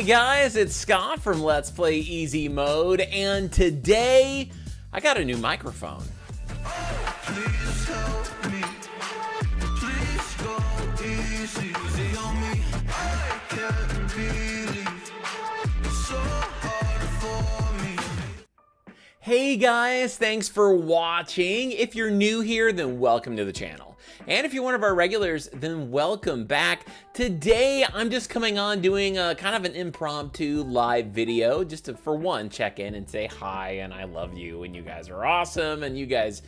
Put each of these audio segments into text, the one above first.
Hey guys, it's Scott from Let's Play Easy Mode, and today I got a new microphone. Please help me. Please go easy on me. I can't believe it's so hard for me. Hey guys, thanks for watching. If you're new here, then welcome to the channel. And if you're one of our regulars, then welcome back. Today, I'm just coming on doing a kind of an impromptu live video, just to, for one, check in and say hi and I love you and you guys are awesome and you guys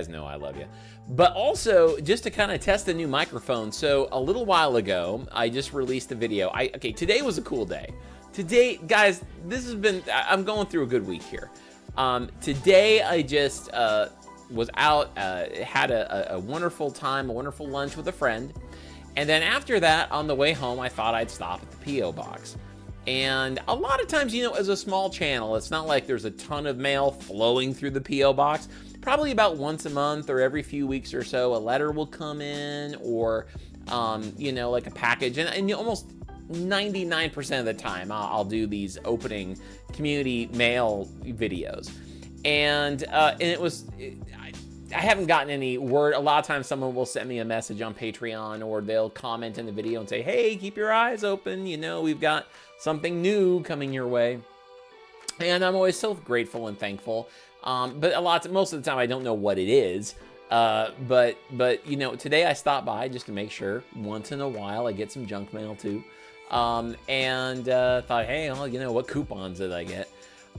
know I love you. But also, just to kind of test a new microphone. So a little while ago, I just released a video. Okay, today was a cool day. Today, guys, I'm going through a good week here. Today, I just was out, had a wonderful time, a wonderful lunch with a friend. And then after that, on the way home, I thought I'd stop at the P.O. box. And a lot of times, you know, as a small channel, it's not like there's a ton of mail flowing through the P.O. box. Probably about once a month or every few weeks or so, a letter will come in or, you know, like a package. And almost 99% of the time, I'll do these opening community mail videos. And I haven't gotten any word. A lot of times someone will send me a message on Patreon or they'll comment in the video and say, hey, keep your eyes open. You know, we've got something new coming your way. And I'm always so grateful and thankful. But most of the time I don't know what it is. But you know, today I stopped by just to make sure. Once in a while I get some junk mail too. Thought, hey, well, you know, what coupons did I get?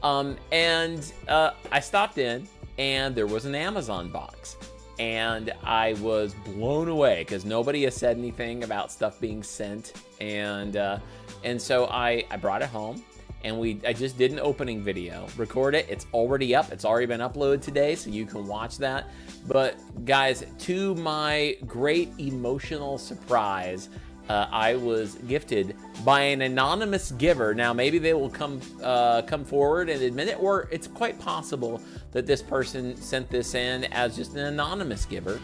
I stopped in and there was an Amazon box and I was blown away because nobody has said anything about stuff being sent. And so I brought it home and I just did an opening video, record it. It's already up. It's already been uploaded today, so you can watch that. But guys, to my great emotional surprise, I was gifted by an anonymous giver. Now, maybe they will come forward and admit it, or it's quite possible that this person sent this in as just an anonymous giver.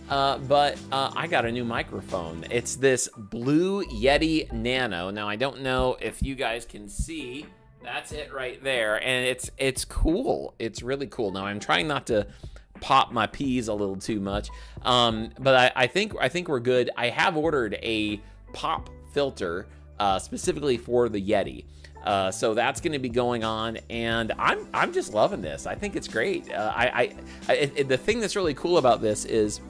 But I got a new microphone. It's this Blue Yeti Nano. Now, I don't know if you guys can see. That's it right there, and it's cool. It's really cool. Now, I'm trying not to pop my peas a little too much, but I think we're good. I have ordered a pop filter specifically for the Yeti, so that's going to be going on, and I'm just loving this. I think it's great. The thing that's really cool about this is,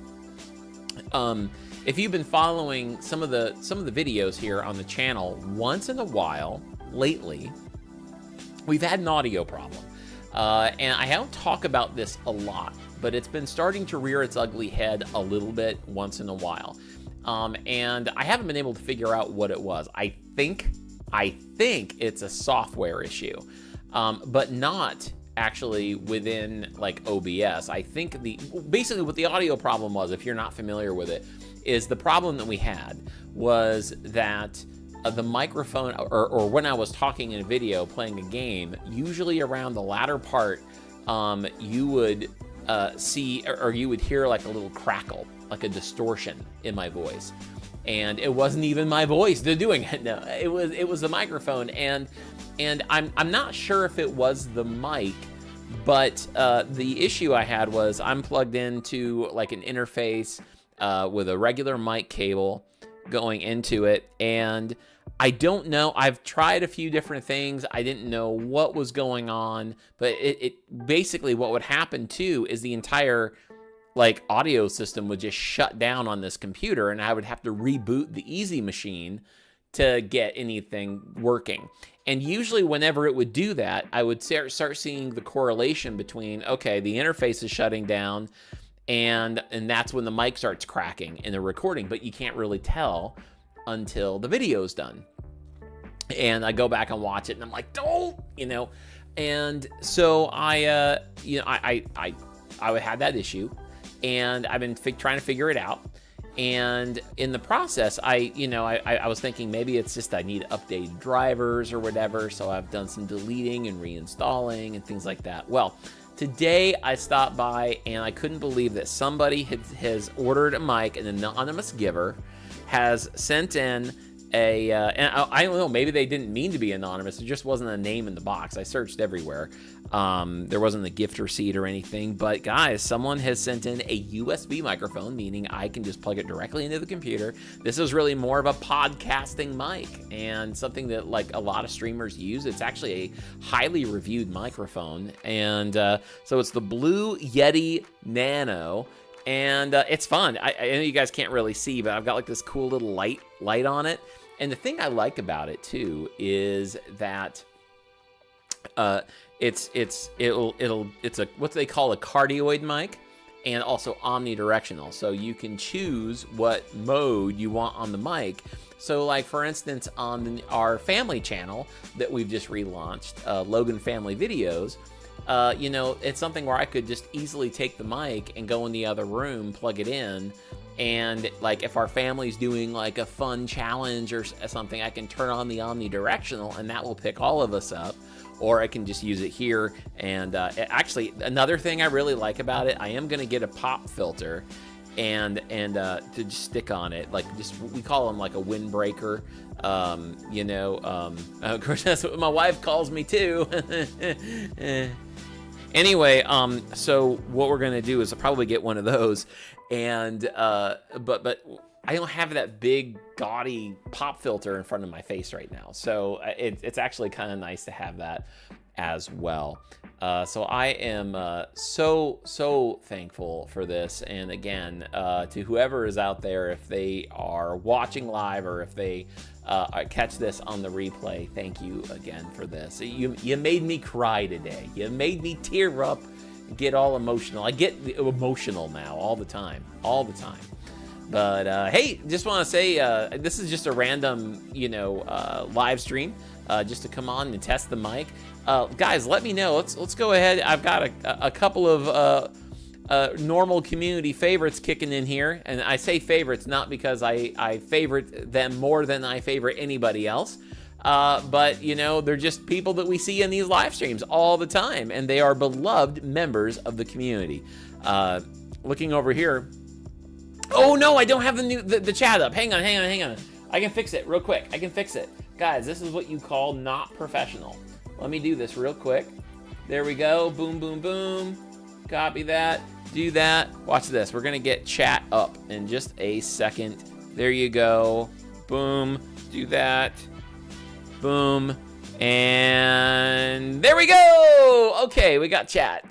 if you've been following some of the videos here on the channel, once in a while lately, we've had an audio problem. And I don't talk about this a lot, but it's been starting to rear its ugly head a little bit once in a while. And I haven't been able to figure out what it was. I think it's a software issue, but not actually within like OBS. I think basically what the audio problem was, if you're not familiar with it, is the problem that we had was that the microphone, or when I was talking in a video playing a game, usually around the latter part, you would see, or you would hear like a little crackle, like a distortion in my voice, and it wasn't even my voice they're doing it. No, it was the microphone, and I'm not sure if it was the mic, but the issue I had was I'm plugged into like an interface with a regular mic cable going into it, and I don't know. I've tried a few different things. I didn't know what was going on, but it basically what would happen too is the entire like audio system would just shut down on this computer, and I would have to reboot the Easy Machine to get anything working. And usually whenever it would do that, I would start seeing the correlation between, okay, the interface is shutting down, and that's when the mic starts cracking in the recording, but you can't really tell until the video's done. And I go back and watch it, and I'm like, don't, you know. And so I had that issue, and I've been trying to figure it out. And in the process, I was thinking maybe it's just I need updated drivers or whatever. So I've done some deleting and reinstalling and things like that. Well, today I stopped by and I couldn't believe that somebody has ordered a mic, an anonymous giver has sent in and I don't know, maybe they didn't mean to be anonymous. There just wasn't a name in the box. I searched everywhere. There wasn't a gift receipt or anything, but guys, someone has sent in a USB microphone, meaning I can just plug it directly into the computer. This is really more of a podcasting mic and something that like a lot of streamers use. It's actually a highly reviewed microphone. And so it's the Blue Yeti Nano. And it's fun. I know you guys can't really see, but I've got like this cool little light on it. And the thing I like about it too is that it's a what they call a cardioid mic, and also omnidirectional. So you can choose what mode you want on the mic. So like for instance, on our family channel that we've just relaunched, Logan Family Videos. You know, it's something where I could just easily take the mic and go in the other room, plug it in, and like if our family's doing like a fun challenge or something, I can turn on the omnidirectional and that will pick all of us up, or I can just use it here. And actually, another thing I really like about it, I am gonna get a pop filter and to just stick on it, like just we call them like a windbreaker. You know, of course that's what my wife calls me too. Anyway, so what we're gonna do is I'll probably get one of those, and but I don't have that big gaudy pop filter in front of my face right now, so it's actually kind of nice to have that as well. So I am so thankful for this, and again, to whoever is out there, if they are watching live or if they catch this on the replay, thank you again for this. You made me cry today. You made me tear up, get all emotional. I get emotional now all the time. But hey, just want to say this is just a random, you know, live stream just to come on and test the mic. Guys, let me know. Let's go ahead. I've got a couple of normal community favorites kicking in here, and I say favorites not because I favorite them more than I favorite anybody else, but you know, they're just people that we see in these live streams all the time, and they are beloved members of the community. Looking over here. Oh no, I don't have the chat up. Hang on. I can fix it real quick. Guys, this is what you call not professional. Let me do this real quick. There we go. Boom, boom, boom. Copy that. Do that. Watch this. We're gonna get chat up in just a second. There you go. Boom. Do that. Boom. And there we go. Okay, we got chat.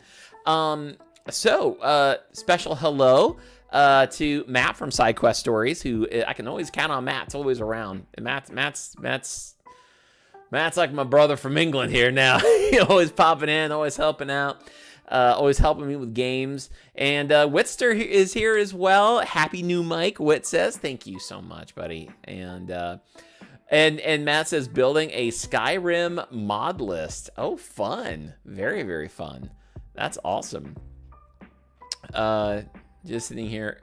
So special hello to Matt from SideQuest Stories, who I can always count on. Matt's always around. And Matt's like my brother from England here now. He always popping in, always helping out, always helping me with games. And Whitster is here as well. Happy new mic, Whit says. Thank you so much, buddy. And Matt says building a Skyrim mod list. Oh, fun. Very, very fun. That's awesome. Just sitting here.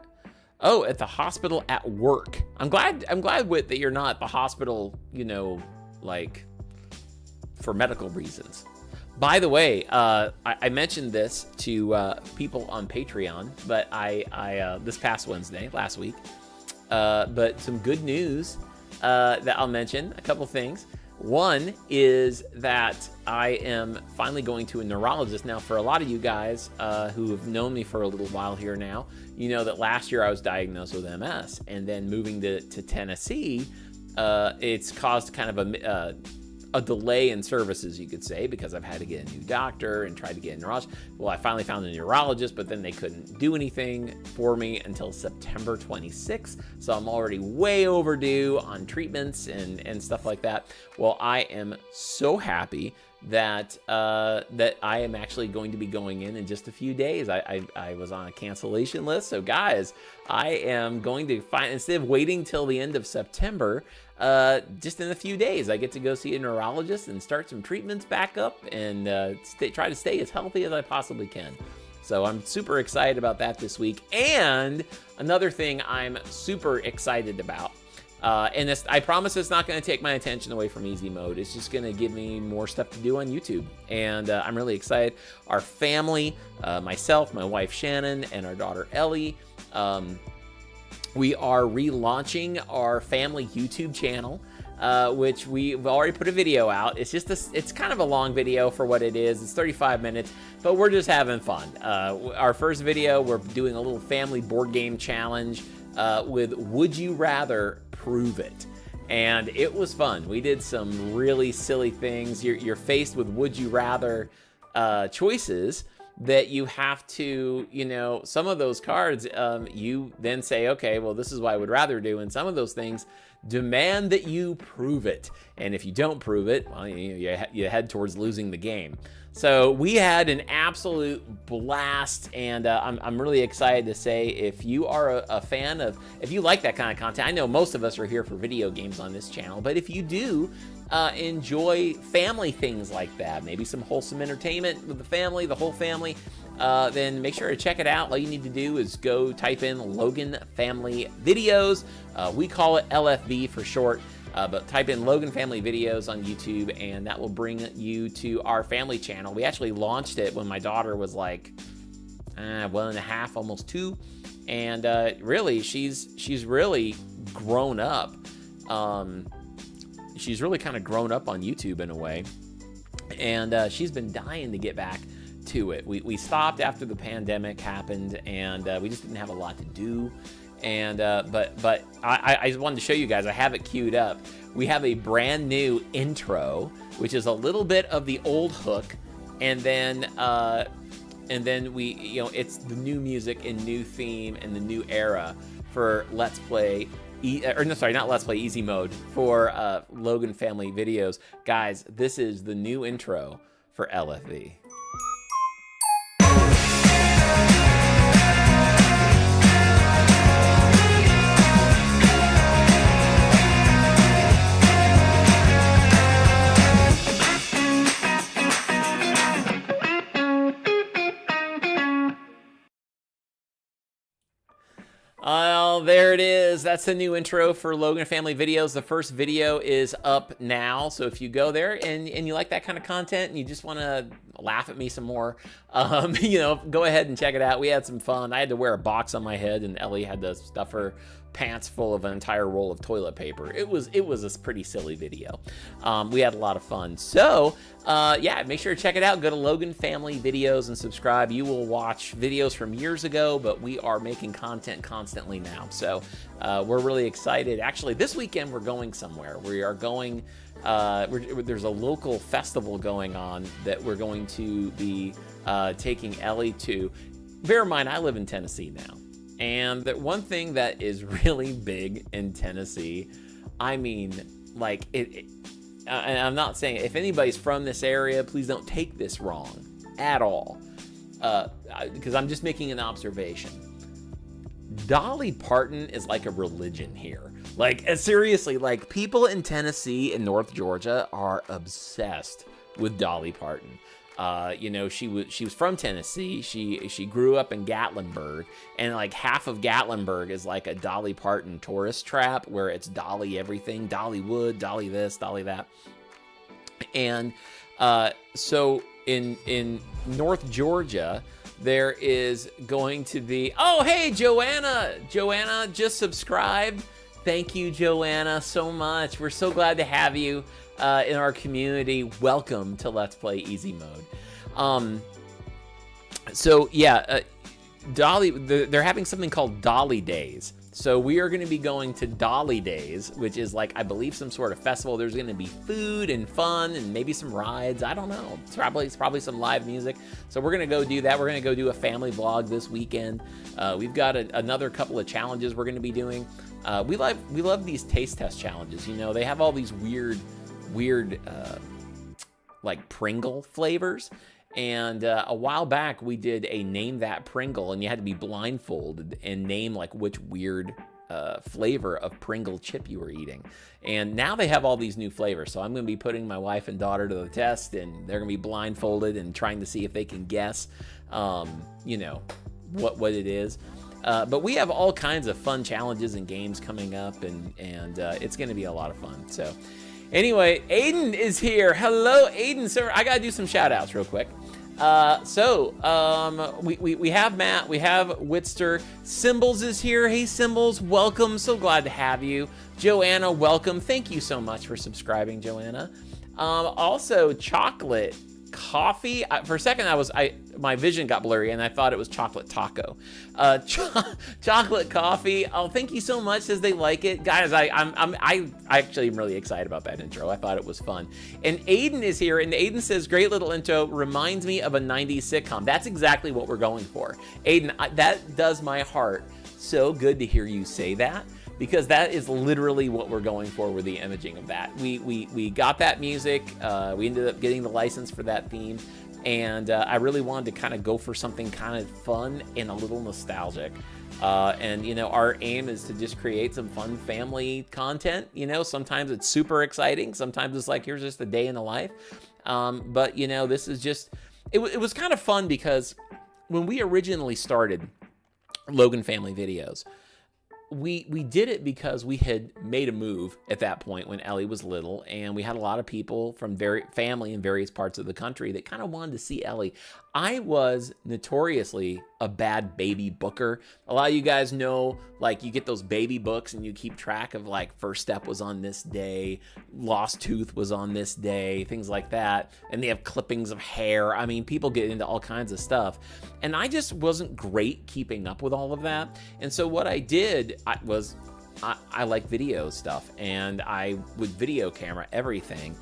Oh, at the hospital at work. I'm glad, Whit, that you're not at the hospital, you know, like for medical reasons. By the way, I mentioned this to people on Patreon, but I this past Wednesday, last week. But some good news that I'll mention. A couple things. One is that I am finally going to a neurologist. Now, for a lot of you guys who have known me for a little while here now, you know that last year I was diagnosed with MS, and then moving to Tennessee, it's caused kind of a delay in services, you could say, because I've had to get a new doctor and tried to get a neurologist. Well, I finally found a neurologist, but then they couldn't do anything for me until September 26th. So I'm already way overdue on treatments and stuff like that. Well, I am so happy that that I am actually going to be going in just a few days. I was on a cancellation list. So guys, I am going to instead of waiting till the end of September, just in a few days, I get to go see a neurologist and start some treatments back up and try to stay as healthy as I possibly can. So I'm super excited about that this week. And another thing I'm super excited about, and this, I promise it's not going to take my attention away from easy mode. It's just going to give me more stuff to do on YouTube. And I'm really excited. Our family, myself, my wife Shannon, and our daughter Ellie, we are relaunching our family YouTube channel, which we've already put a video out. It's just it's kind of a long video for what it is. It's 35 minutes, but we're just having fun. Our first video, we're doing a little family board game challenge with Would You Rather Prove It. And it was fun. We did some really silly things. You're faced with would you rather choices that you have to, some of those cards, you then say, okay, well, this is what I would rather do. And some of those things demand that you prove it. And if you don't prove it, well, you head towards losing the game. So we had an absolute blast, and I'm really excited to say if you are a fan of, if you like that kind of content, I know most of us are here for video games on this channel, but if you do enjoy family things like that, maybe some wholesome entertainment with the family, the whole family, then make sure to check it out. All you need to do is go type in Logan Family Videos. We call it LFV for short. But type in Logan Family Videos on YouTube, and that will bring you to our family channel. We actually launched it when my daughter was like 1.5, almost 2, and really, she's really grown up. She's really kind of grown up on YouTube in a way, and she's been dying to get back to it. We stopped after the pandemic happened, and we just didn't have a lot to do. And but I just wanted to show you guys, I have it queued up. We have a brand new intro, which is a little bit of the old hook, and then we, it's the new music and new theme and the new era for Let's Play, not Let's Play, Easy Mode for Logan Family Videos. Guys, this is the new intro for LFV. Oh, there it is. That's the new intro for Logan Family Videos. The first video is up now. So if you go there and you like that kind of content and you just want to laugh at me some more, go ahead and check it out. We had some fun. I had to wear a box on my head, and Ellie had to stuff her pants full of an entire roll of toilet paper. It was a pretty silly video. We had a lot of fun. So make sure to check it out. Go to Logan Family Videos and subscribe. You will watch videos from years ago, but we are making content constantly now. So we're really excited. Actually, this weekend we're going somewhere. We are going, there's a local festival going on that we're going to be taking Ellie to. Bear in mind, I live in Tennessee now. And the one thing that is really big in Tennessee, I mean, like, and I'm not saying, if anybody's from this area, please don't take this wrong at all, because I'm just making an observation. Dolly Parton is like a religion here. Like, seriously, like, people in Tennessee and North Georgia are obsessed with Dolly Parton. She was from Tennessee. She grew up in Gatlinburg, and like half of Gatlinburg is like a Dolly Parton tourist trap where it's Dolly everything, Dollywood, Dolly this, Dolly that. And so in North Georgia, there is going to be, oh, hey, Joanna just subscribed. Thank you, Joanna, so much. We're so glad to have you in our community. Welcome to Let's Play Easy Mode. Dolly, they're having something called Dolly Days. So we are going to be going to Dolly Days, which is like, I believe, some sort of festival. There's going to be food and fun and maybe some rides. I don't know. It's probably some live music. So we're going to go do that. We're going to go do a family vlog this weekend. We've got another couple of challenges we're going to be doing. We love these taste test challenges. They have all these weird like Pringle flavors. And a while back, we did a Name That Pringle, and you had to be blindfolded and name like which weird flavor of Pringle chip you were eating. And now they have all these new flavors. So I'm going to be putting my wife and daughter to the test, and they're going to be blindfolded and trying to see if they can guess, what it is. But we have all kinds of fun challenges and games coming up, and it's going to be a lot of fun. So anyway, Aiden is here. Hello, Aiden. So I got to do some shout outs real quick. We have Matt, we have Whitster. Symbols is here. Hey, Symbols, welcome. So glad to have you. Joanna, welcome. Thank you so much for subscribing, Joanna. Also, Chocolate Coffee. For a second, my vision got blurry and I thought it was Chocolate Taco. Chocolate Coffee. Oh, thank you so much. Says they like it, guys. I actually am really excited about that intro. I thought it was fun. And Aiden is here, and Aiden says, "Great little intro. Reminds me of a '90s sitcom." That's exactly what we're going for, Aiden. That does my heart so good to hear you say that, because that is literally what we're going for with the imaging of that. We got that music. We ended up getting the license for that theme. And I really wanted to kind of go for something kind of fun and a little nostalgic. And, you know, our aim is to just create some fun family content. You know, sometimes it's super exciting. Sometimes it's like, here's just a day in the life. But, you know, this is just, it was kind of fun because when we originally started Logan Family Videos, we did it because we had made a move at that point when Ellie was little, and we had a lot of people from family in various parts of the country that kind of wanted to see Ellie. I was notoriously a bad baby booker. A lot of you guys know, like, you get those baby books and you keep track of, like, first step was on this day, lost tooth was on this day, things like that. And they have clippings of hair. I mean, people get into all kinds of stuff. And I just wasn't great keeping up with all of that. And so what I did was I like video stuff, and I would video camera everything.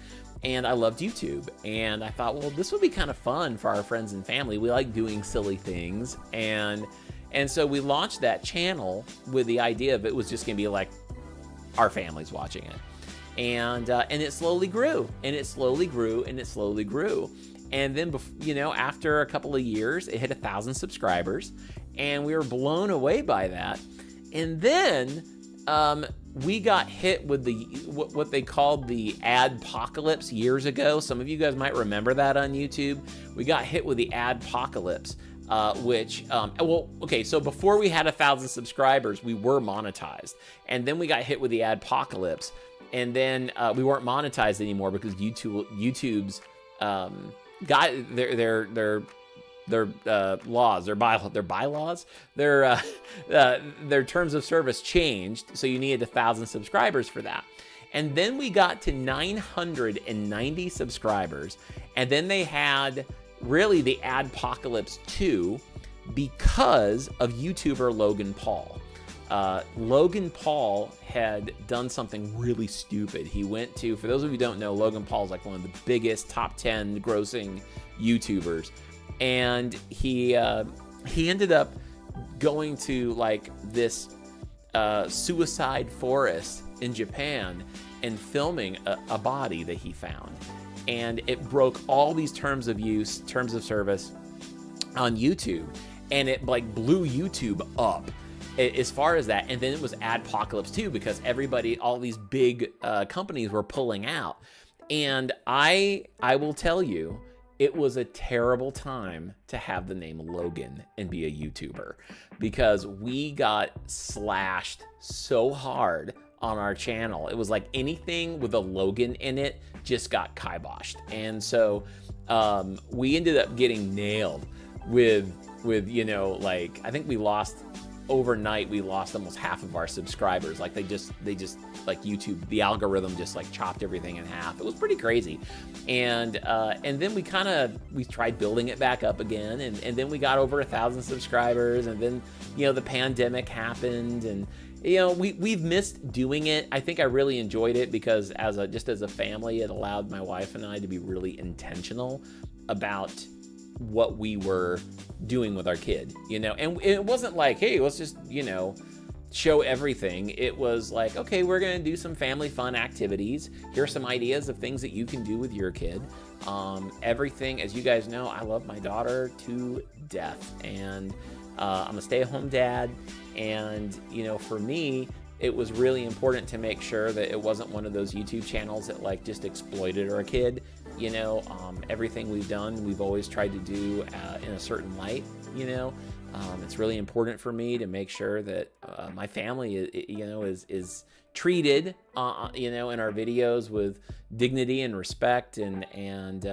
And I loved YouTube, and I thought, well, this would be kind of fun for our friends and family. We like doing silly things, and so we launched that channel with the idea of it was just gonna be like our family's watching it, and it slowly grew, and it slowly grew, and it slowly grew, and then, you know, after a couple of years, it hit 1,000 subscribers, and we were blown away by that, and then we got hit with what they called the adpocalypse years ago. Some of you guys might remember that on YouTube. We got hit with the adpocalypse, which, well, okay, so before we had 1,000 subscribers, we were monetized. And then we got hit with the adpocalypse. And then we weren't monetized anymore because YouTube's got their laws, their bylaws, their terms of service changed, so you needed 1,000 subscribers for that. And then we got to 990 subscribers, and then they had really the adpocalypse 2 because of YouTuber Logan Paul. Logan Paul had done something really stupid. He went to, for those of you who don't know, Logan Paul is like one of the biggest top 10 grossing YouTubers. And he ended up going to like this suicide forest in Japan and filming a body that he found. And it broke all these terms of use, terms of service on YouTube. And it like blew YouTube up as far as that. And then it was adpocalypse too, because everybody, all these big companies were pulling out. And I will tell you, it was a terrible time to have the name Logan and be a YouTuber, because we got slashed so hard on our channel. It was like anything with a Logan in it just got kiboshed. And so we ended up getting nailed with, you know, like, I think we lost overnight, we lost almost half of our subscribers. Like they just like YouTube, the algorithm just like chopped everything in half. It was pretty crazy. And then we tried building it back up again, and then we got over 1,000 subscribers, and then, you know, the pandemic happened, and, you know, we've missed doing it. I think I really enjoyed it because as a family, it allowed my wife and I to be really intentional about what we were doing with our kid, you know. And it wasn't like, hey, let's just, you know, show everything. It was like, okay, we're gonna do some family fun activities. Here are some ideas of things that you can do with your kid. Everything, as you guys know, I love my daughter to death, and I'm a stay-at-home dad, and, you know, for me, it was really important to make sure that it wasn't one of those YouTube channels that like just exploited our kid. You know, everything we've done, we've always tried to do in a certain light, you know. It's really important for me to make sure that my family, you know, is treated, you know, in our videos with dignity and respect, and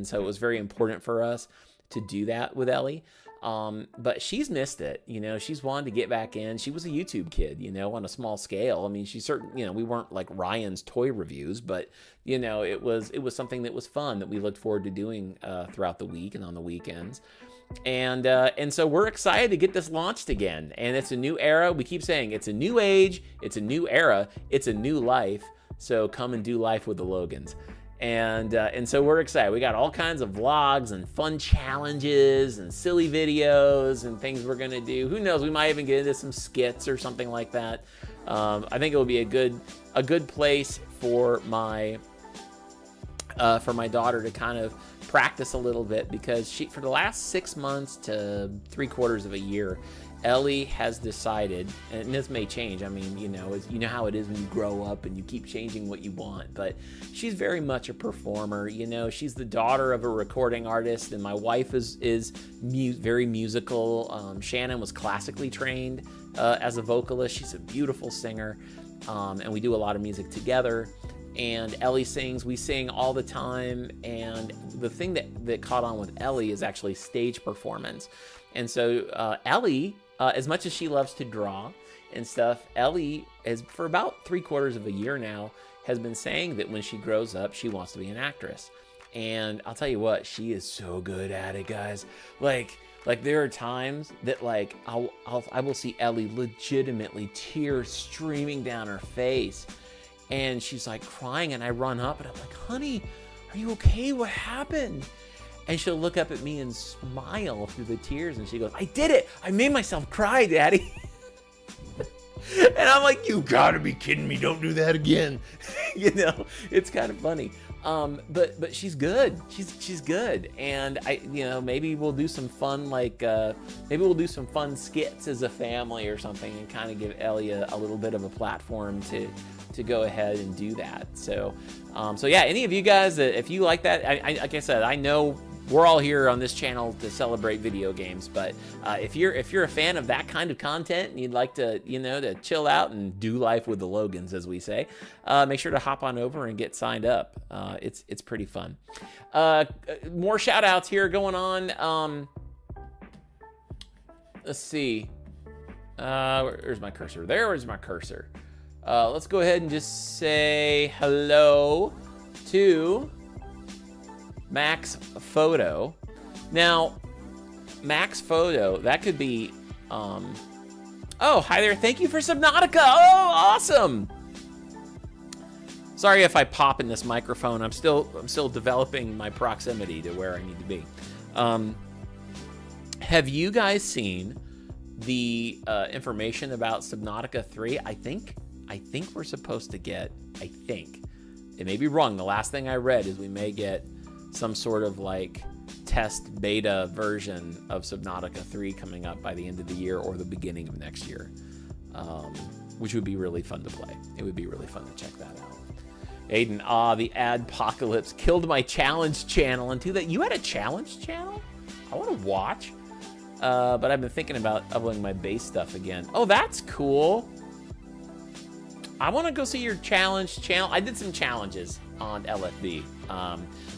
so it was very important for us. to do that with Ellie. But she's missed it. You know, she's wanted to get back in. She was a YouTube kid, you know, on a small scale. I mean, she certainly, you know, we weren't like Ryan's toy reviews, but you know, it was something that was fun that we looked forward to doing throughout the week and on the weekends. And so we're excited to get this launched again. And it's a new era. We keep saying it's a new age, it's a new era, it's a new life. So come and do life with the Logans. And so we're excited. We got all kinds of vlogs and fun challenges and silly videos and things we're gonna do. Who knows? We might even get into some skits or something like that. I think it will be a good place for my daughter to kind of practice a little bit, because for the last 6 months to 3/4 of a year, Ellie has decided, and this may change, I mean, you know how it is when you grow up and you keep changing what you want, but she's very much a performer. You know, she's the daughter of a recording artist, and my wife is very musical. Shannon was classically trained as a vocalist. She's a beautiful singer, and we do a lot of music together. And Ellie sings, we sing all the time, and the thing that caught on with Ellie is actually stage performance. And so Ellie, as much as she loves to draw and stuff, Ellie has, for about 3/4 of a year now, has been saying that when she grows up, she wants to be an actress. And I'll tell you what, she is so good at it, guys. Like there are times that like I will see Ellie legitimately tears streaming down her face, and she's like crying, and I run up and I'm like, honey, are you okay? What happened? And she'll look up at me and smile through the tears, and she goes, I did it! I made myself cry, Daddy! And I'm like, you gotta be kidding me, don't do that again. You know, it's kind of funny. But she's good. She's good. And maybe we'll do some fun, maybe we'll do some fun skits as a family or something, and kind of give Ellie a little bit of a platform to go ahead and do that. So yeah, any of you guys, if you like that, like I said, I know we're all here on this channel to celebrate video games, but if you're a fan of that kind of content and you'd like to, to chill out and do life with the Logans, as we say, make sure to hop on over and get signed up. It's pretty fun. More shout outs here going on. Let's see. Where's my cursor? Where's my cursor? Let's go ahead and just say hello to Max Photo. Now, Max Photo, that could be, oh, hi there. Thank you for Subnautica. Oh, awesome. Sorry if I pop in this microphone. I'm still developing my proximity to where I need to be. Have you guys seen the information about Subnautica 3? I think we're supposed to get, it may be wrong. The last thing I read is we may get some sort of test beta version of Subnautica 3 coming up by the end of the year or the beginning of next year, which would be really fun to play. It would be really fun to check that out. Aiden, the adpocalypse killed my challenge channel. And to that, you had a challenge channel? I want to watch, but I've been thinking about uploading my base stuff again. Oh, that's cool. I want to go see your challenge channel. I did some challenges on LFB.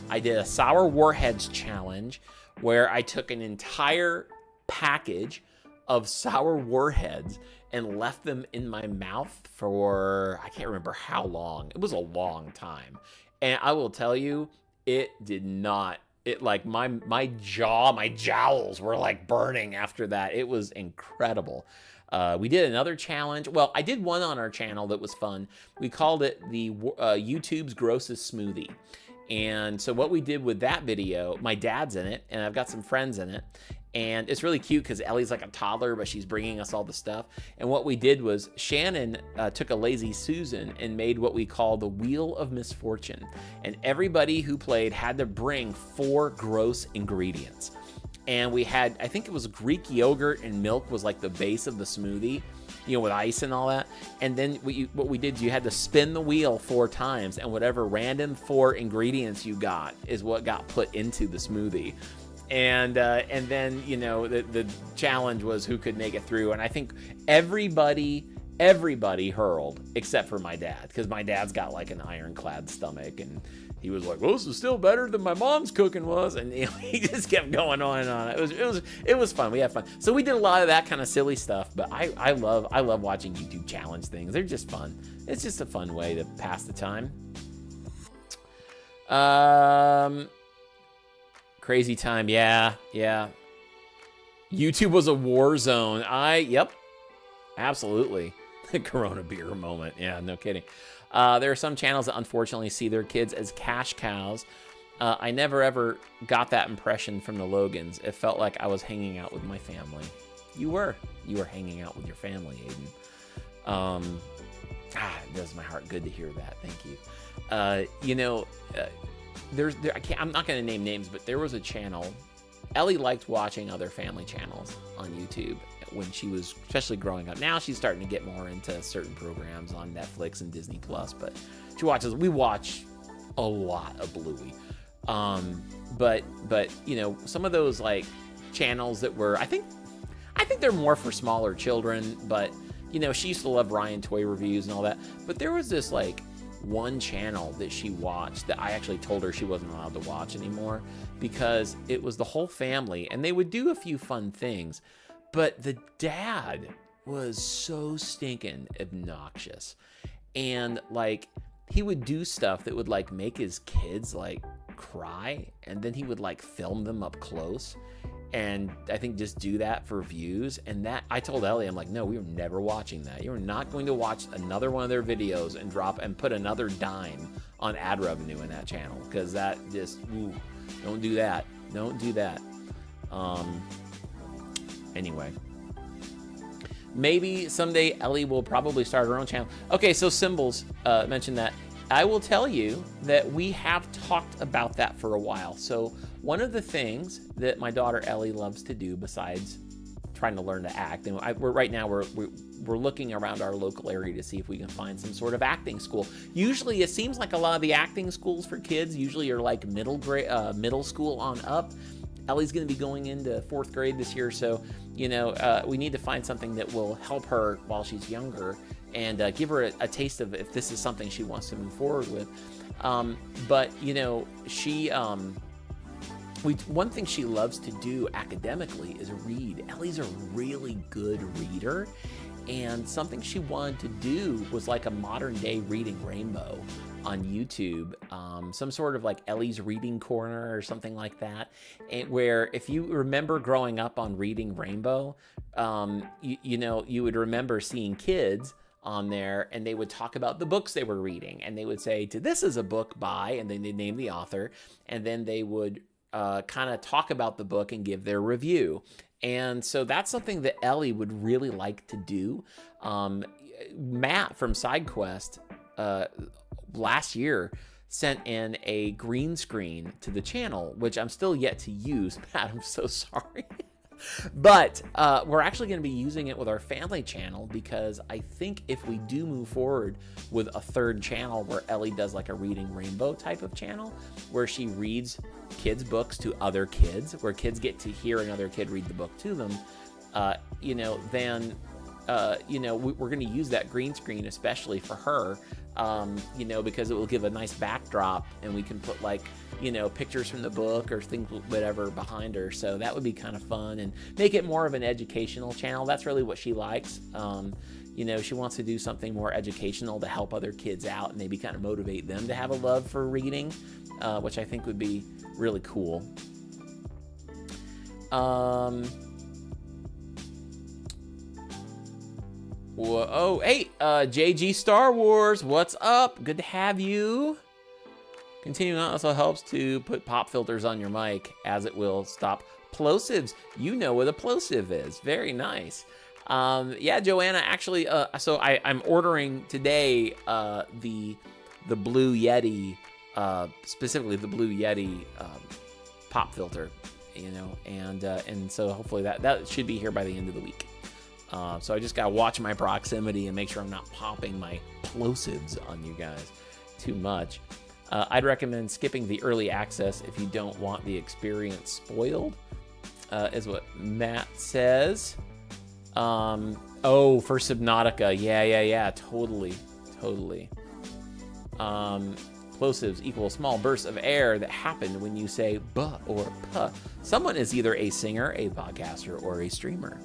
I did a Sour Warheads challenge where I took an entire package of Sour Warheads and left them in my mouth for, I can't remember how long. It was a long time. And I will tell you, it did not, my jowls were burning after that. It was incredible. We did another challenge. Well, I did one on our channel that was fun. We called it the YouTube's Grossest Smoothie. And so what we did with that video, my dad's in it, and I've got some friends in it. And it's really cute because Ellie's like a toddler, but she's bringing us all the stuff. And what we did was Shannon took a Lazy Susan and made what we call the Wheel of Misfortune. And everybody who played had to bring 4 gross ingredients. And we had, I think it was Greek yogurt and milk was the base of the smoothie, with ice and all that. And then what we did is you had to spin the wheel 4 times, and whatever random 4 ingredients you got is what got put into the smoothie. And then, the challenge was who could make it through. And I think everybody hurled except for my dad, because my dad's got an ironclad stomach, and he was like, well, this is still better than my mom's cooking was. And he just kept going on and on. It was fun. We had fun. So we did a lot of that kind of silly stuff, but I love watching YouTube challenge things. They're just fun. It's just a fun way to pass the time. Crazy time. Yeah. YouTube was a war zone. Yep. Absolutely. The Corona beer moment. Yeah, no kidding. There are some channels that unfortunately see their kids as cash cows. I never ever got that impression from the Logans. It felt like I was hanging out with my family. You were hanging out with your family, Aiden. It does my heart good to hear that. Thank you. I'm not going to name names, but there was a channel. Ellie liked watching other family channels on YouTube when she was, especially growing up. Now she's starting to get more into certain programs on Netflix and Disney Plus, but we watch a lot of Bluey. But some of those like channels that were, I think they're more for smaller children, but she used to love Ryan toy reviews and all that. But there was this like one channel that she watched that I actually told her she wasn't allowed to watch anymore because it was the whole family and they would do a few fun things, but the dad was so stinking obnoxious, and like he would do stuff that would like make his kids like cry, and then he would like film them up close and I think just do that for views. And that, I told Ellie, I'm like, no, we are never watching that. You're not going to watch another one of their videos and put another dime on ad revenue in that channel, because that just, don't do that. Don't do that. Anyway, maybe someday Ellie will probably start her own channel. Okay, so Symbols mentioned that. I will tell you that we have talked about that for a while. So one of the things that my daughter Ellie loves to do, besides trying to learn to act, and we're looking around our local area to see if we can find some sort of acting school. Usually, it seems like a lot of the acting schools for kids usually are like middle school on up. Ellie's going to be going into 4th grade this year, so we need to find something that will help her while she's younger and give her a taste of if this is something she wants to move forward with. But she one thing she loves to do academically is read. Ellie's a really good reader, and something she wanted to do was like a modern day Reading Rainbow on YouTube, some sort of like Ellie's Reading Corner or something like that, where if you remember growing up on Reading Rainbow, you would remember seeing kids on there and they would talk about the books they were reading, and they would say, this is a book by, and then they'd name the author, and then they would kind of talk about the book and give their review. And so that's something that Ellie would really like to do. Matt from SideQuest last year sent in a green screen to the channel, which I'm still yet to use. Matt, I'm so sorry. But we're actually going to be using it with our family channel, because I think if we do move forward with a 3rd channel where Ellie does like a Reading Rainbow type of channel, where she reads kids' books to other kids, where kids get to hear another kid read the book to them, then we're going to use that green screen especially for her, because it will give a nice backdrop, and we can put like, pictures from the book or things, whatever, behind her. So that would be kind of fun and make it more of an educational channel. That's really what she likes. She wants to do something more educational to help other kids out and maybe kind of motivate them to have a love for reading, which I think would be really cool. Whoa, hey, JG Star Wars, what's up? Good to have you. Continuing on also helps to put pop filters on your mic, as it will stop plosives. You know what a plosive is. Very nice. Yeah, Joanna, actually, so I'm ordering today the Blue Yeti, specifically the Blue Yeti pop filter, and so hopefully that should be here by the end of the week. So I just gotta watch my proximity and make sure I'm not popping my plosives on you guys too much. I'd recommend skipping the early access if you don't want the experience spoiled, is what Matt says. Oh, for Subnautica. Yeah, totally. explosives equal small bursts of air that happen when you say buh or puh. Someone is either a singer, a podcaster, or a streamer,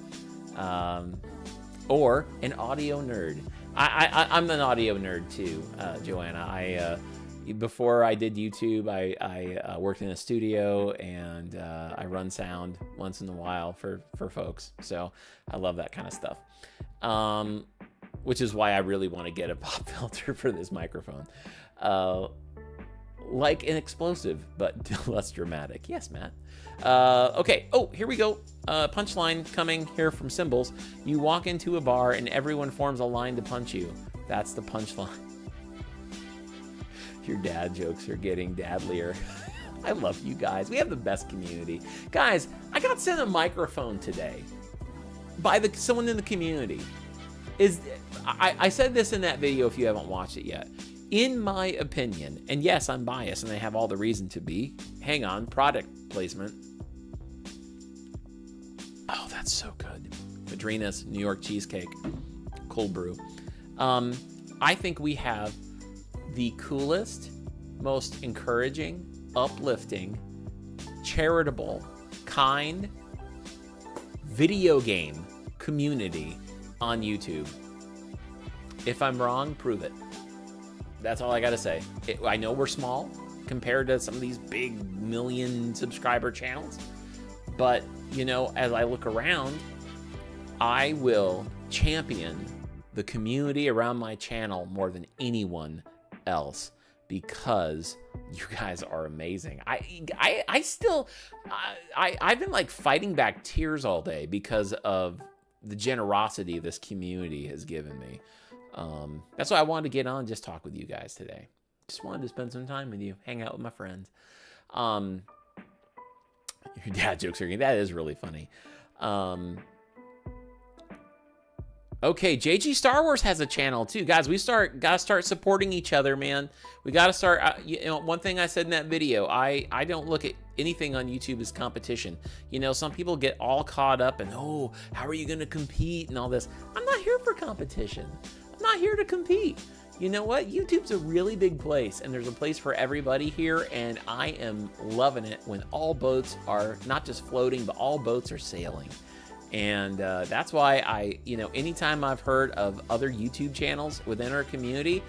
or an audio nerd. I'm an audio nerd too, Joanna. Before I did YouTube, I worked in a studio, and I run sound once in a while for folks. So I love that kind of stuff, which is why I really want to get a pop filter for this microphone. Like an explosive, but less dramatic. Yes, Matt. Okay. Oh, here we go. Punchline coming here from Symbols. You walk into a bar and everyone forms a line to punch you. That's the punchline. Your dad jokes are getting dadlier. I love you guys. We have the best community. Guys, I got sent a microphone today by someone in the community. I said this in that video if you haven't watched it yet. In my opinion, and yes, I'm biased and I have all the reason to be. Hang on, product placement. Oh, that's so good. Madrina's New York cheesecake, cold brew. I think we have the coolest, most encouraging, uplifting, charitable, kind video game community on YouTube. If I'm wrong, prove it. That's all I gotta say. I know we're small compared to some of these big million subscriber channels, but you know, as I look around, I will champion the community around my channel more than anyone else because you guys are amazing. I've been like fighting back tears all day because of the generosity this community has given me. That's why I wanted to get on and just talk with you guys today. Just wanted to spend some time with you, hang out with my friends. Your dad jokes are getting, that is really funny. Okay, JG Star Wars has a channel too, guys. Gotta start supporting each other, man. We gotta start. You know, one thing I said in that video, I don't look at anything on YouTube as competition. You know, some people get all caught up and oh, how are you gonna compete and all this. I'm not here for competition. I'm not here to compete. You know what? YouTube's a really big place, and there's a place for everybody here, and I am loving it when all boats are not just floating, but all boats are sailing. And that's why anytime I've heard of other YouTube channels within our community,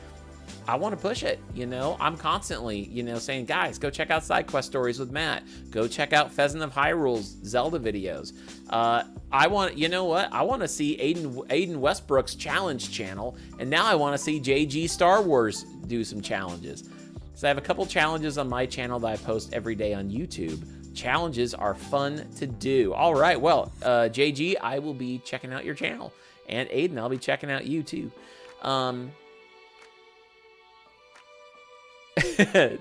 I want to push it. You know, I'm constantly, saying, guys, go check out Side Quest Stories with Matt. Go check out Pheasant of Hyrule's Zelda videos. I want to see Aiden Westbrook's challenge channel, and now I want to see JG Star Wars do some challenges. So I have a couple challenges on my channel that I post every day on YouTube. Challenges are fun to do. All right, well, JG, I will be checking out your channel, and Aiden, I'll be checking out you too.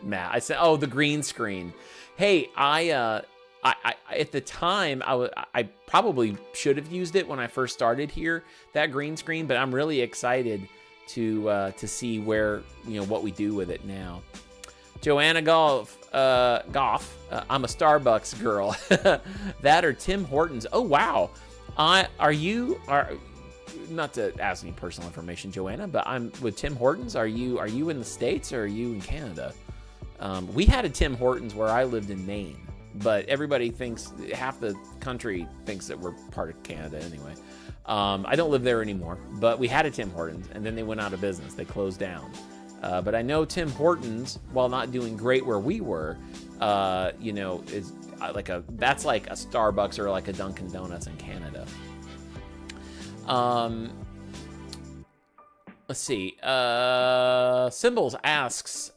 Matt, I said, oh, the green screen. Hey, I at the time I probably should have used it when I first started here, that green screen, but I'm really excited to see where what we do with it now. Joanna Goff, I'm a Starbucks girl. That or Tim Hortons. Oh wow, are you not to ask any personal information, Joanna, but I'm with Tim Hortons. Are you in the States or are you in Canada? We had a Tim Hortons where I lived in Maine, but everybody thinks, half the country thinks that we're part of Canada anyway. I don't live there anymore, but we had a Tim Hortons and then they went out of business. They closed down. But I know Tim Hortons, while not doing great where we were, is that's like a Starbucks or like a Dunkin' Donuts in Canada. Let's see. Symbols asks,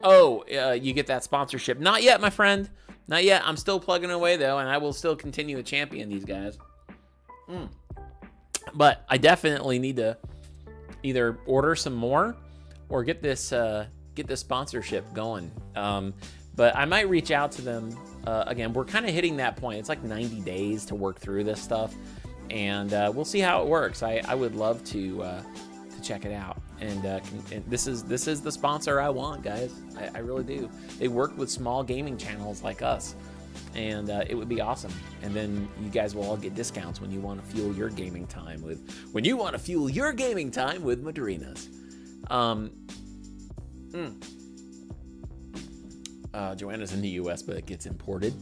you get that sponsorship? Not yet, my friend. Not yet. I'm still plugging away though, and I will still continue to champion these guys. But I definitely need to either order some more or get this sponsorship going. But I might reach out to them. Again, we're kind of hitting that point. It's like 90 days to work through this stuff, and we'll see how it works. I would love to check it out. And this is the sponsor I want, guys. I really do. They work with small gaming channels like us, and it would be awesome. And then you guys will all get discounts when you want to fuel your gaming time with Madrinas. Joanna's in the U.S., but it gets imported.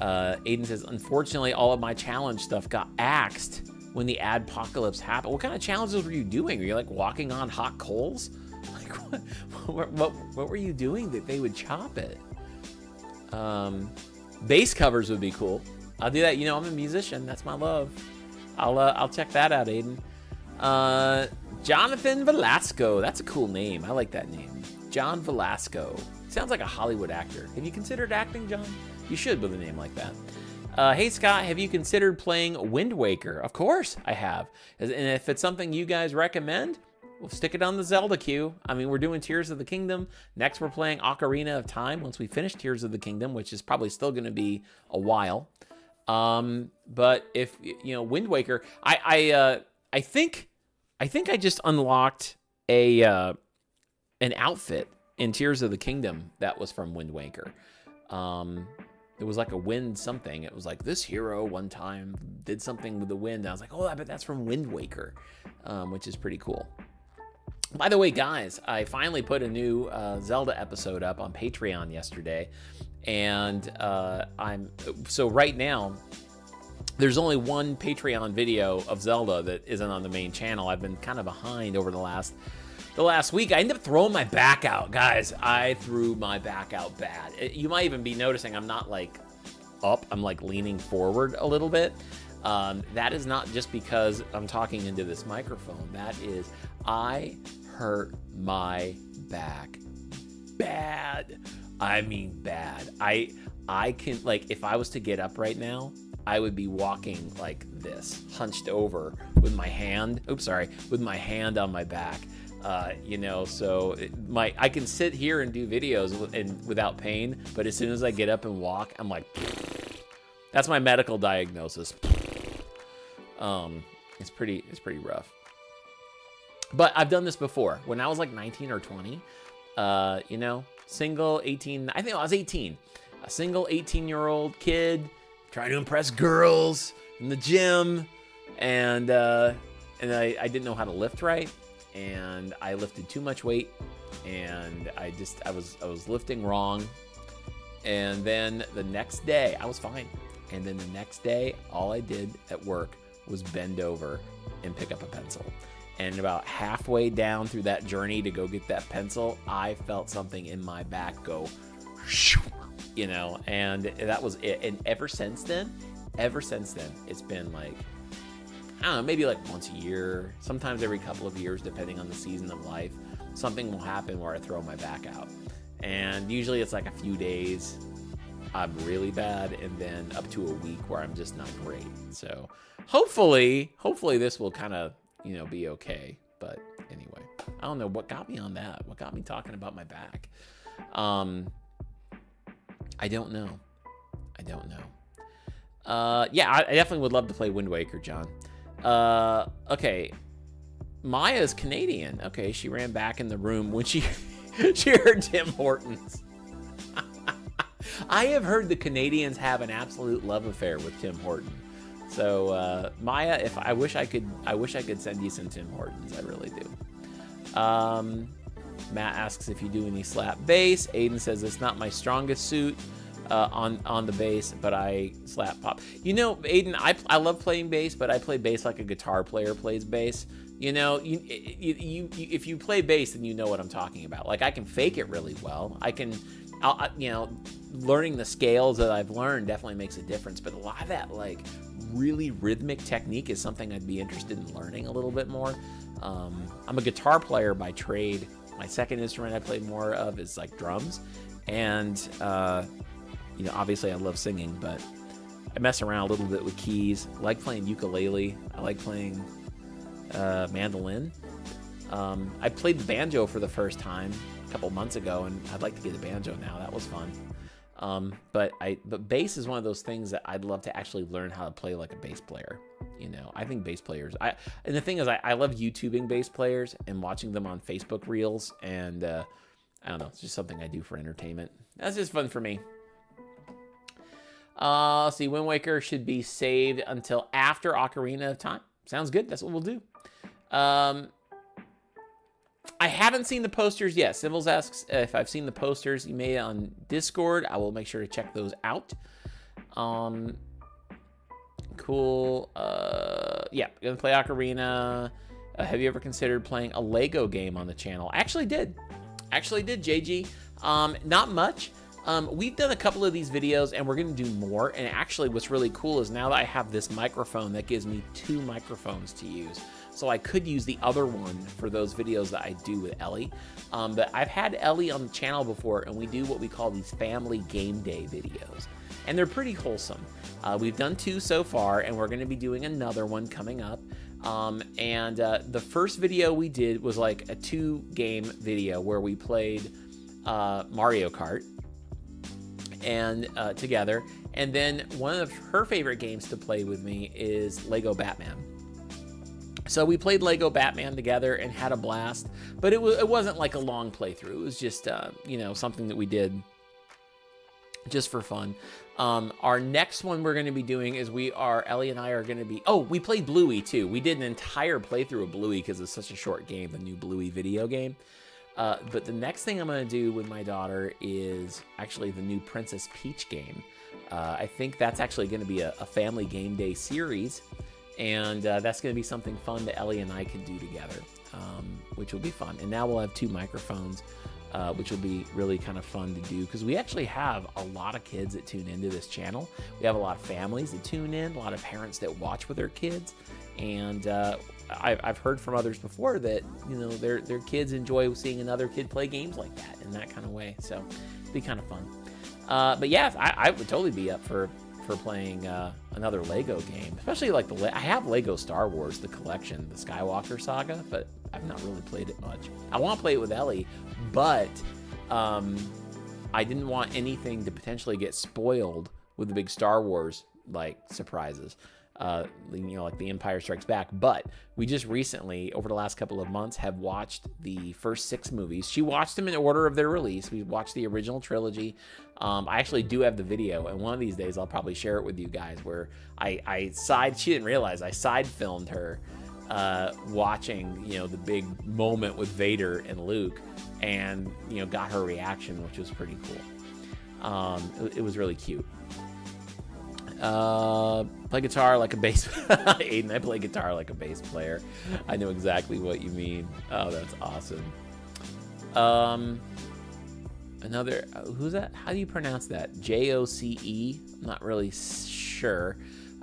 Aiden says, unfortunately, all of my challenge stuff got axed when the adpocalypse happened. What kind of challenges were you doing? Were you like walking on hot coals? Like what were you doing that they would chop it? Bass covers would be cool. I'll do that. You know, I'm a musician. That's my love. I'll check that out, Aiden. Jonathan Velasco. That's a cool name. I like that name. John Velasco. Sounds like a Hollywood actor. Have you considered acting, John? You should with a name like that. Hey, Scott, have you considered playing Wind Waker? Of course I have. And if it's something you guys recommend, we'll stick it on the Zelda queue. I mean, we're doing Tears of the Kingdom. Next, we're playing Ocarina of Time once we finish Tears of the Kingdom, which is probably still going to be a while. But if, you know, Wind Waker, I think I just unlocked an outfit in Tears of the Kingdom that was from Wind Waker. It was like a wind something. It was like, this hero one time did something with the wind. I was like, oh, I bet that's from Wind Waker, which is pretty cool. By the way, guys, I finally put a new Zelda episode up on Patreon yesterday. And so right now, there's only one Patreon video of Zelda that isn't on the main channel. I've been kind of behind over the last week. I ended up throwing my back out. Guys, I threw my back out bad. You might even be noticing I'm not like up. I'm like leaning forward a little bit. That is not just because I'm talking into this microphone. That is, I hurt my back bad. I mean bad. I can, like, if I was to get up right now, I would be walking like this, hunched over with my hand. With my hand on my back. You know, so I can sit here and do videos without pain, but as soon as I get up and walk, I'm like, that's my medical diagnosis. It's pretty rough. But I've done this before. When I was like 19 or 20, you know, single 18, I think I was 18, a single 18-year-old kid trying to impress girls in the gym, and I didn't know how to lift right. And I lifted too much weight, and I was lifting wrong. And then the next day, I was fine. And then the next day, all I did at work was bend over and pick up a pencil. And about halfway down through that journey to go get that pencil, I felt something in my back go, you know, and that was it. And ever since then, it's been like, I don't know, maybe like once a year, sometimes every couple of years, depending on the season of life, something will happen where I throw my back out. And usually it's like a few days, I'm really bad, and then up to a week where I'm just not great. So hopefully this will kind of, you know, be okay. But anyway, I don't know what got me on that. What got me talking about my back? I don't know. Yeah, I definitely would love to play Wind Waker, John. Okay. Maya's Canadian. Okay, she ran back in the room when she heard Tim Hortons. I have heard the Canadians have an absolute love affair with Tim Horton. So, Maya, I wish I could send you some Tim Hortons. I really do. Matt asks if you do any slap bass. Aiden says it's not my strongest suit. On the bass, but I slap pop. You know, Aiden, I love playing bass, but I play bass like a guitar player plays bass. You know, you if you play bass, then you know what I'm talking about. Like, I can fake it really well. You know, learning the scales that I've learned definitely makes a difference. But a lot of that, like, really rhythmic technique is something I'd be interested in learning a little bit more. I'm a guitar player by trade. My second instrument I play more of is like drums, and you know, obviously I love singing, but I mess around a little bit with keys. I like playing ukulele. I like playing mandolin. I played the banjo for the first time a couple months ago, and I'd like to get a banjo now. That was fun. But bass is one of those things that I'd love to actually learn how to play like a bass player. You know, I think bass players, and the thing is, I love YouTubing bass players and watching them on Facebook Reels, and I don't know, it's just something I do for entertainment. That's just fun for me. Let's see, Wind Waker should be saved until after Ocarina of Time. Sounds good. That's what we'll do. I haven't seen the posters yet. Symbols asks if I've seen the posters you made on Discord. I will make sure to check those out. Cool. Yeah, gonna play Ocarina. Have you ever considered playing a Lego game on the channel? Actually did, JG. Not much. We've done a couple of these videos, and we're going to do more. And actually, what's really cool is now that I have this microphone, that gives me 2 microphones to use. So I could use the other one for those videos that I do with Ellie. But I've had Ellie on the channel before, and we do what we call these family game day videos. And they're pretty wholesome. We've done 2 so far, and we're going to be doing another one coming up. The first video we did was like a 2-game video where we played Mario Kart and together. And then one of her favorite games to play with me is Lego Batman. So we played Lego Batman together and had a blast, but it wasn't like a long playthrough. It was just, you know, something that we did just for fun. Our next one we're going to be doing is Ellie and I are going to be, we played Bluey too. We did an entire playthrough of Bluey because it's such a short game, the new Bluey video game. But the next thing I'm going to do with my daughter is actually the new Princess Peach game. I think that's actually going to be a family game day series. And that's going to be something fun that Ellie and I can do together, which will be fun. And now we'll have 2 microphones, which will be really kind of fun to do because we actually have a lot of kids that tune into this channel. We have a lot of families that tune in, a lot of parents that watch with their kids. And I've heard from others before that, you know, their kids enjoy seeing another kid play games like that in that kind of way. So it'll be kind of fun. But yeah, I would totally be up for playing another Lego game, especially like I have Lego Star Wars, the collection, the Skywalker saga, but I've not really played it much. I want to play it with Ellie, but I didn't want anything to potentially get spoiled with the big Star Wars like surprises. You know, like The Empire Strikes Back. But we just recently, over the last couple of months, have watched the first 6 movies. She watched them in order of their release. We watched the original trilogy. I actually do have the video, and one of these days I'll probably share it with you guys, where she didn't realize I side filmed her watching, you know, the big moment with Vader and Luke, and, you know, got her reaction, which was pretty cool. It was really cute. Play guitar like a bass. Aiden, I play guitar like a bass player. I know exactly what you mean. Oh, that's awesome. Another, who's that? How do you pronounce that? Joce? I'm not really sure.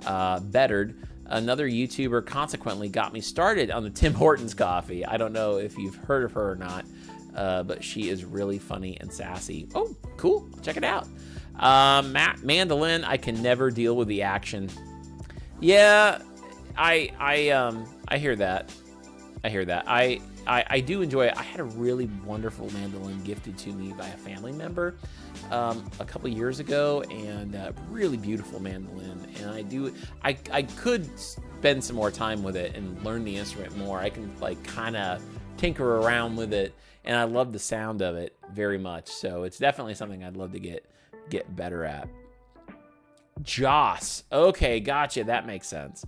Bettered. Another YouTuber consequently got me started on the Tim Hortons coffee. I don't know if you've heard of her or not, but she is really funny and sassy. Oh, cool. Check it out. Matt Mandolin, I can never deal with the action. Yeah, I hear that. I do enjoy it. I had a really wonderful mandolin gifted to me by a family member a couple years ago, and a really beautiful mandolin. And I could spend some more time with it and learn the instrument more. I can like kind of tinker around with it, and I love the sound of it very much. So it's definitely something I'd love to get better at. Joss. Okay, gotcha. That makes sense.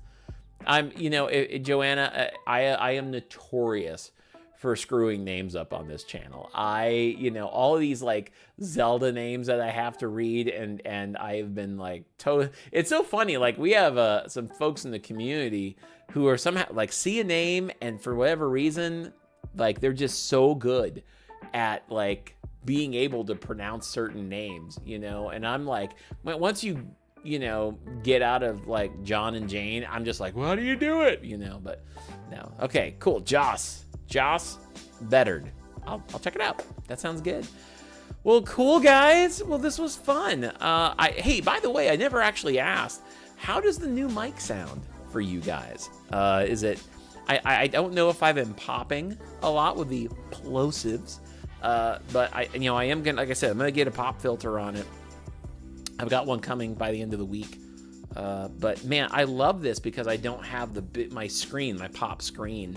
Joanna, I am notorious for screwing names up on this channel. All of these like Zelda names that I have to read, and I've been like, it's so funny. Like we have some folks in the community who are somehow like see a name, and for whatever reason, like they're just so good at like being able to pronounce certain names, and I'm like, once you get out of like John and Jane, I'm just like, well, how do you do it? But no. Okay, cool. Joss Bettered. I'll check it out. That sounds good. Well, cool, guys. Well, this was fun. Hey, by the way, I never actually asked, how does the new mic sound for you guys? Is it, I don't know if I've been popping a lot with the plosives, but I am gonna, like I said, I'm gonna get a pop filter on it. I've got one coming by the end of the week. But man, I love this because I don't have my pop screen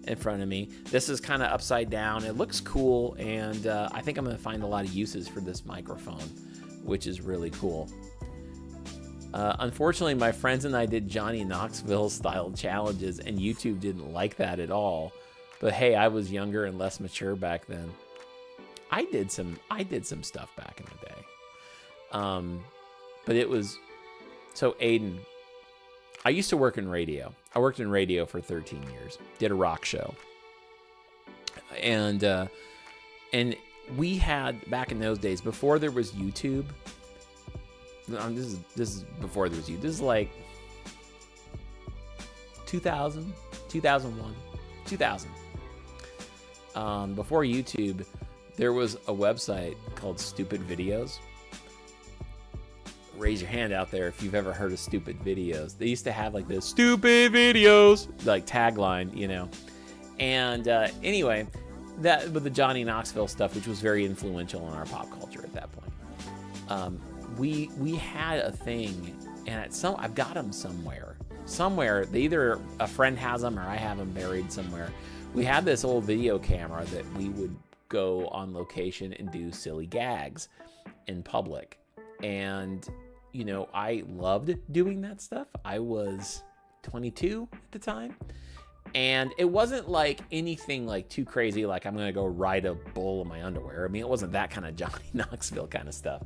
in front of me. This is kind of upside down. It looks cool, and I think I'm going to find a lot of uses for this microphone, which is really cool. Unfortunately, my friends and I did Johnny Knoxville style challenges, and YouTube didn't like that at all. But hey, I was younger and less mature back then. I did some stuff back in the day. But it was, so Aiden, I used to work in radio. I worked in radio for 13 years. Did a rock show. And we had, back in those days, before there was YouTube, this is before there was YouTube. This is like 2000, 2001, 2000. Before YouTube, there was a website called Stupid Videos. Raise your hand out there if you've ever heard of Stupid Videos. They used to have like this Stupid Videos like tagline, you know. And anyway, that with the Johnny Knoxville stuff, which was very influential in our pop culture at that point. We had a thing, and I've got them somewhere. They either a friend has them or I have them buried somewhere. We had this old video camera that we would go on location and do silly gags in public. And, you know, I loved doing that stuff. I was 22 at the time. And it wasn't like anything like too crazy, like I'm going to go ride a bull in my underwear. I mean, it wasn't that kind of Johnny Knoxville kind of stuff.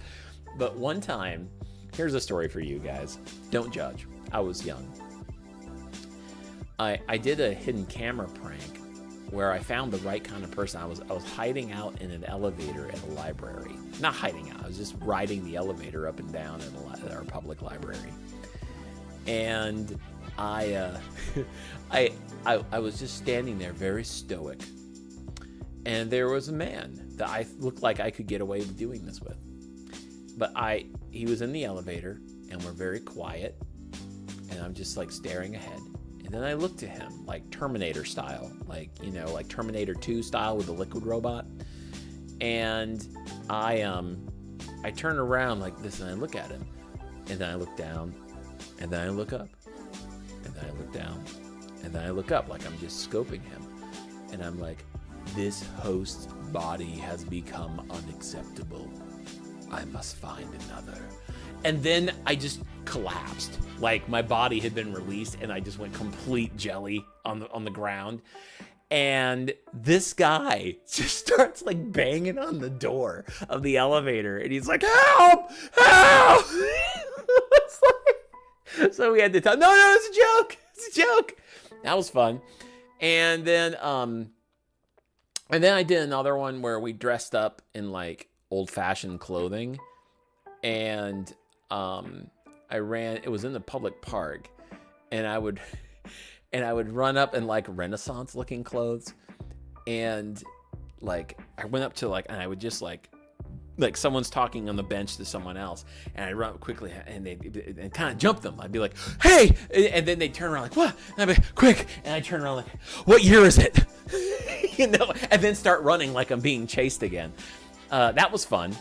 But one time, here's a story for you guys. Don't judge. I was young. I did a hidden camera prank where I found the right kind of person. I was hiding out in an elevator at a library. Not hiding out. I was just riding the elevator up and down at our public library. And I was just standing there very stoic. And there was a man that I looked like I could get away with doing this with. But he was in the elevator and we're very quiet. And I'm just like staring ahead. And then I looked at him like Terminator style, like, you know, like Terminator 2 style with the liquid robot. And I turn around like this and I look at him. And then I look down. And then I look up. And then I look down. And then I look up like I'm just scoping him. And I'm like, this host's body has become unacceptable. I must find another. And then I just collapsed. Like my body had been released and I just went complete jelly on the ground. And this guy just starts like banging on the door of the elevator. And he's like, help! Help! It's like, so we had to tell, no, it's a joke. It's a joke. That was fun. And then I did another one where we dressed up in like old-fashioned clothing. And it was in the public park, and I would run up in like Renaissance looking clothes, and like I went up to like, and I would just like someone's talking on the bench to someone else, and I run up quickly and and kind of jump them. I'd be like, hey, and then they turn around like, what? And I'd be quick, and I turn around like, what year is it? You know, and then start running like I'm being chased again. That was fun.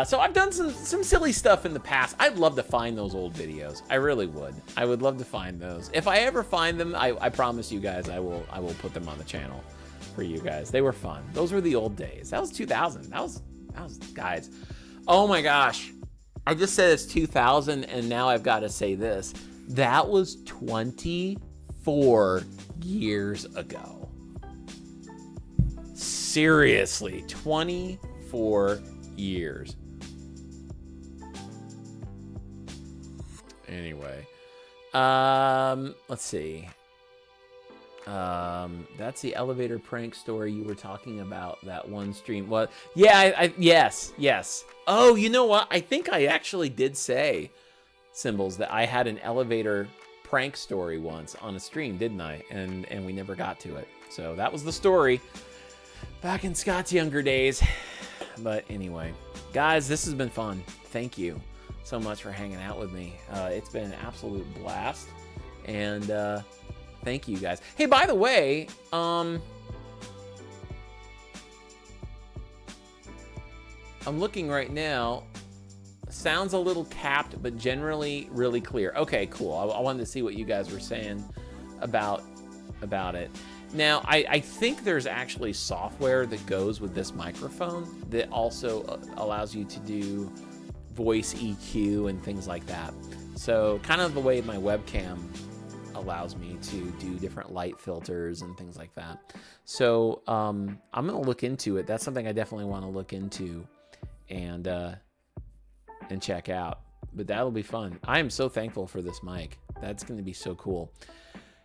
So I've done some silly stuff in the past. I'd love to find those old videos. I really would. I would love to find those. If I ever find them, I promise you guys I will put them on the channel for you guys. They were fun. Those were the old days. That was 2000. That was guys. Oh my gosh. I just said it's 2000 and now I've got to say this. That was 24 years ago. Seriously, 24 years. Anyway, let's see. That's the elevator prank story you were talking about, that one stream. Well, yeah, yes. Oh, you know what? I think I actually did say, Symbols, that I had an elevator prank story once on a stream, didn't I? And we never got to it. So that was the story back in Scott's younger days. But anyway, guys, this has been fun. Thank you so much for hanging out with me. It's been an absolute blast. And thank you, guys. Hey, by the way, I'm looking right now. Sounds a little capped, but generally really clear. Okay, cool. I wanted to see what you guys were saying about it. Now, I think there's actually software that goes with this microphone that also allows you to do voice EQ and things like that. So kind of the way my webcam allows me to do different light filters and things like that. So I'm going to look into it. That's something I definitely want to look into and check out. But that'll be fun. I am so thankful for this mic. That's going to be so cool.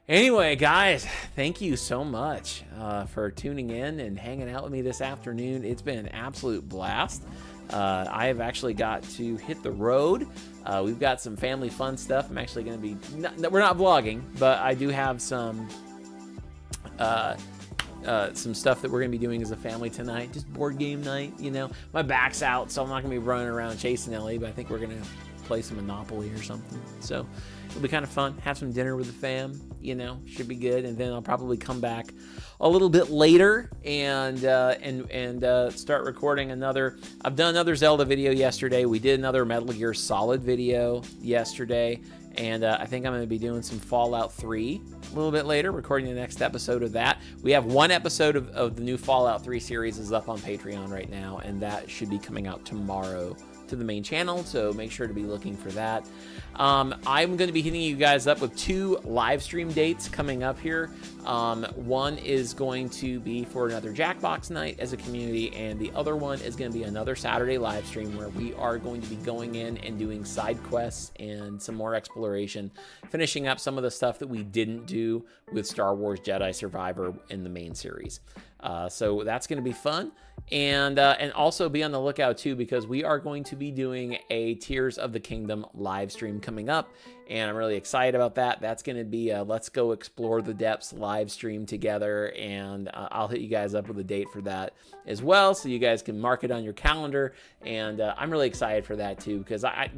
Anyway, guys, thank you so much for tuning in and hanging out with me this afternoon. It's been an absolute blast. I have actually got to hit the road. We've got some family fun stuff. I'm actually going to be, we're not vlogging, but I do have some stuff that we're going to be doing as a family tonight. Just board game night, you know. My back's out, so I'm not going to be running around chasing Ellie, but I think we're going to play some Monopoly or something. So it'll be kind of fun. Have some dinner with the fam, you know, should be good. And then I'll probably come back a little bit later and start recording another. I've done another Zelda video yesterday. We did another Metal Gear Solid video yesterday. And I think I'm going to be doing some Fallout 3 a little bit later, recording the next episode of that. We have one episode of the new Fallout 3 series is up on Patreon right now, and that should be coming out tomorrow to the main channel, so make sure to be looking for that. I'm going to be hitting you guys up with 2 live stream dates coming up here. One is going to be for another Jackbox night as a community, and the other one is going to be another Saturday live stream where we are going to be going in and doing side quests and some more exploration, finishing up some of the stuff that we didn't do with Star Wars Jedi Survivor in the main series. So that's going to be fun. And also be on the lookout too, because we are going to be doing a Tears of the Kingdom live stream coming up, and I'm really excited about that. That's going to be a Let's Go Explore the Depths live stream together, and I'll hit you guys up with a date for that as well, so you guys can mark it on your calendar. And I'm really excited for that too, because I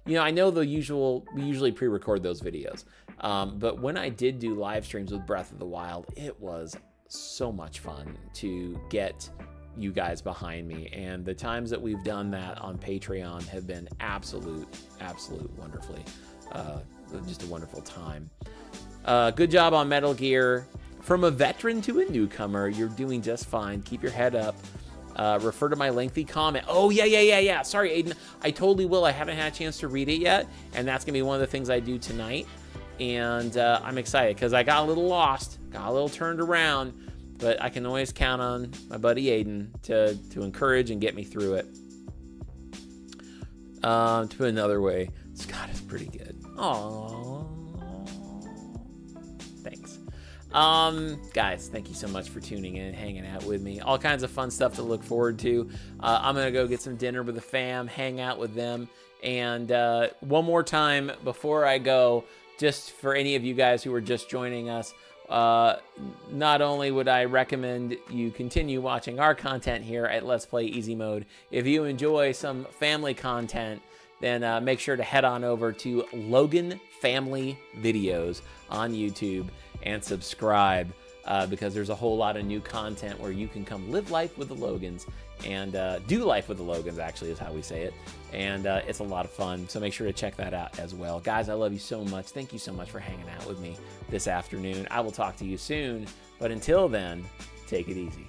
know we usually pre-record those videos, but when I did do live streams with Breath of the Wild, it was so much fun to get you guys behind me, and the times that we've done that on Patreon have been absolute wonderfully just a wonderful time. Good job on Metal Gear. From a veteran to a newcomer, you're doing just fine. Keep your head up. Refer to my lengthy comment. Oh yeah, sorry Aiden, I totally will. I haven't had a chance to read it yet, and that's gonna be one of the things I do tonight. And I'm excited because I got a little lost, got a little turned around, but I can always count on my buddy Aiden to encourage and get me through it. To put another way, Scott is pretty good. Aww. Thanks. Guys, thank you so much for tuning in and hanging out with me. All kinds of fun stuff to look forward to. I'm going to go get some dinner with the fam, hang out with them. And one more time before I go, just for any of you guys who are just joining us, not only would I recommend you continue watching our content here at Let's Play Easy Mode, if you enjoy some family content, then make sure to head on over to Logan Family Videos on YouTube and subscribe, because there's a whole lot of new content where you can come live life with the Logans and do life with the Logans, actually, is how we say it. And it's a lot of fun, so make sure to check that out as well. Guys, I love you so much. Thank you so much for hanging out with me this afternoon. I will talk to you soon, but until then, take it easy.